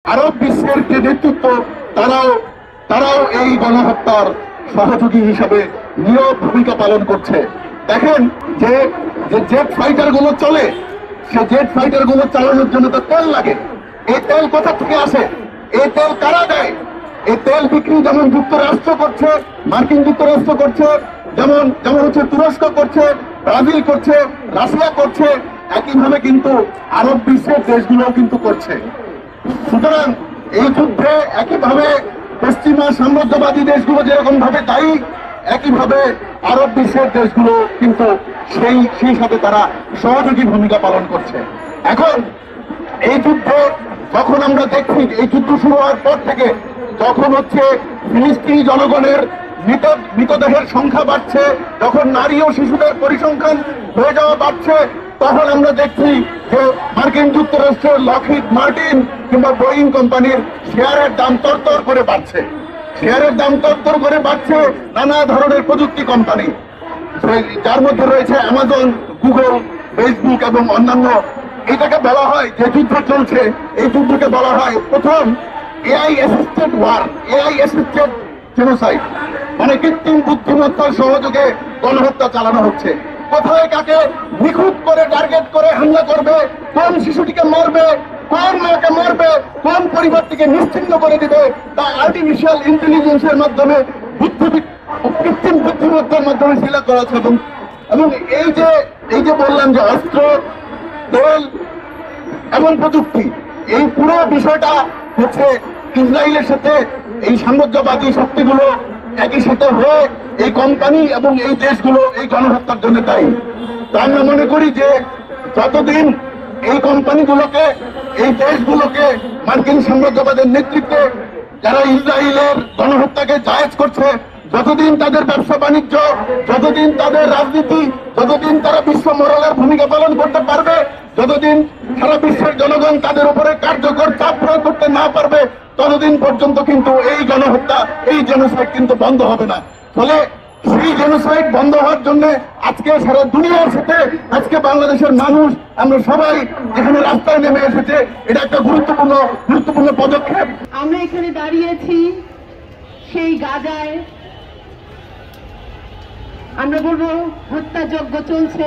আরব বিশ্বের যে নেতৃত্ব তারাও এই গণহত্যার সহযোগী হিসেবে নীরব ভূমিকা পালন করছে। দেখেন যে জেট ফাইটার গুলো চলে, সে জেট ফাইটার গুলো চালানোর জন্য তো তেল লাগে। এই তেল কোথা থেকে আসে? এই তেল কারা দেয়? এই তেল বিক্রি যেমন যুক্তরাষ্ট্র করছে, মার্কিন যুক্তরাষ্ট্র করছে, যেমন হচ্ছে তুরস্ক করছে, ব্রাজিল করছে, রাশিয়া করছে, একইভাবে কিন্তু আরব বিশ্বের দেশগুলোও কিন্তু করছে। সুতরাং এই যুদ্ধে একইভাবে পশ্চিমা সাম্রাজ্যবাদী দেশগুলো যেরকম ভাবে দায়ী, একইভাবে আরব বিশ্বের দেশগুলো কিন্তু সেই সাথে তারা সহযোগী ভূমিকা পালন করছে। এখন এই যুদ্ধে যখন আমরা দেখছি, এই যুদ্ধ শুরু হওয়ার পর থেকে যখন হচ্ছে ফিলিস্তিনি জনগণের মৃতদেহের সংখ্যা বাড়ছে, যখন নারী ও শিশুদের পরিসংখ্যান হয়ে যাওয়া বাড়ছে, তখন আমরা দেখছি যে মার্কিন যুক্তরাষ্ট্রের লকহিড মার্টিন কিংবা বোয়িং কোম্পানির শেয়ারের দাম তরতর করে বাড়ছে। শেয়ারের দাম তরতর করে বাড়ছে নানা ধরনের প্রযুক্তি কোম্পানি, যার মধ্যে রয়েছে অ্যামাজন, গুগল, ফেসবুক এবং অন্যান্য। এটাকে বলা হয়, যে যুদ্ধ চলছে এই যুদ্ধকে বলা হয় প্রথম AI assisted war, AI assisted genocide, মানে কৃত্রিম বুদ্ধিমত্তার সহযোগে গণহত্যা চালানো হচ্ছে। কোথায় কাকে নিখুঁত করে টার্গেট করে হামলা করবে, কোন শিশুটিকে মারবে, কোন মাকে মারবে, কোন পরিবারটিকে নিশ্চিহ্ন করে দিবে, তা আর্টিফিশিয়াল ইন্টেলিজেন্সের মাধ্যমে কৃত্রিম বুদ্ধিমত্তার মাধ্যমে সিলেক্ট করা হচ্ছে। এবং এই যে বললাম যে অস্ত্র, তেল এবং প্রযুক্তি, এই পুরো বিষয়টা হচ্ছে ইসরায়েলের সাথে এই সাম্রাজ্যবাদী শক্তিগুলো একই সাথে হয়ে এই কোম্পানি এবং এই দেশগুলো এই গণহত্যার জন্য দায়ী। তা আমরা মনে করি যে যতদিন এই কোম্পানিগুলোকে, এই দেশগুলোকে মার্কিন সাম্রাজ্যবাদের নেতৃত্বে যারা ইসরায়েলের গণহত্যাকে জায়েজ করছে, যতদিন তাদের ব্যবসা বাণিজ্য, যতদিন তাদের রাজনীতি, যতদিন তারা বিশ্ব মোরালের ভূমিকা পালন করতে পারবে, যতদিন সারা বিশ্বের জনগণ তাদের উপরে কার্যকর চাপ প্রয়োগ করতে না পারবে, ততদিন পর্যন্ত কিন্তু এই গণহত্যা, এই জেনোসাইড কিন্তু বন্ধ হবে না। ফলে সেই জেনোসাইড বন্ধ হওয়ার জন্য আজকে সারা দুনিয়ার সাথে আজকে বাংলাদেশের মানুষ, আমরা সবাই এখানে রাস্তায় নেমে এসেছে। এটা একটা গুরুত্বপূর্ণ পদক্ষেপ। আমরা এখানে দাঁড়িয়েছি সেই গাজায়, আমরা বলবো হত্যাযজ্ঞ চলছে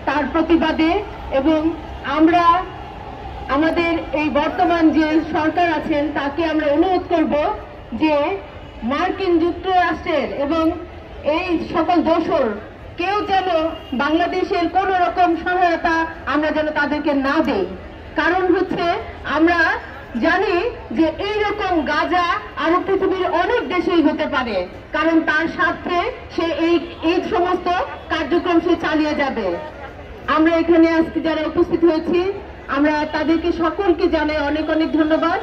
তার প্রতিবাদে, এবং আমরা আমাদের এই বর্তমান যে সরকার আছেন তাকে আমরা অনুরোধ করব যে মার্কিন যুক্তরাষ্ট্রের এবং এই সকল দোসর কেউ যেন বাংলাদেশের কোন রকম সহায়তা আমরা যেন তাদেরকে না দেই। কারণ হচ্ছে আমরা জানি যে এইরকম গাজা আরো পৃথিবীর অনেক দেশেই হতে পারে, কারণ তার স্বার্থে সে এই সমস্ত কার্যক্রম সে চালিয়ে যাবে। আমরা এখানে আজকে যারা উপস্থিত হয়েছি, আমরা তাদেরকে সকলকে জানাই অনেক অনেক ধন্যবাদ।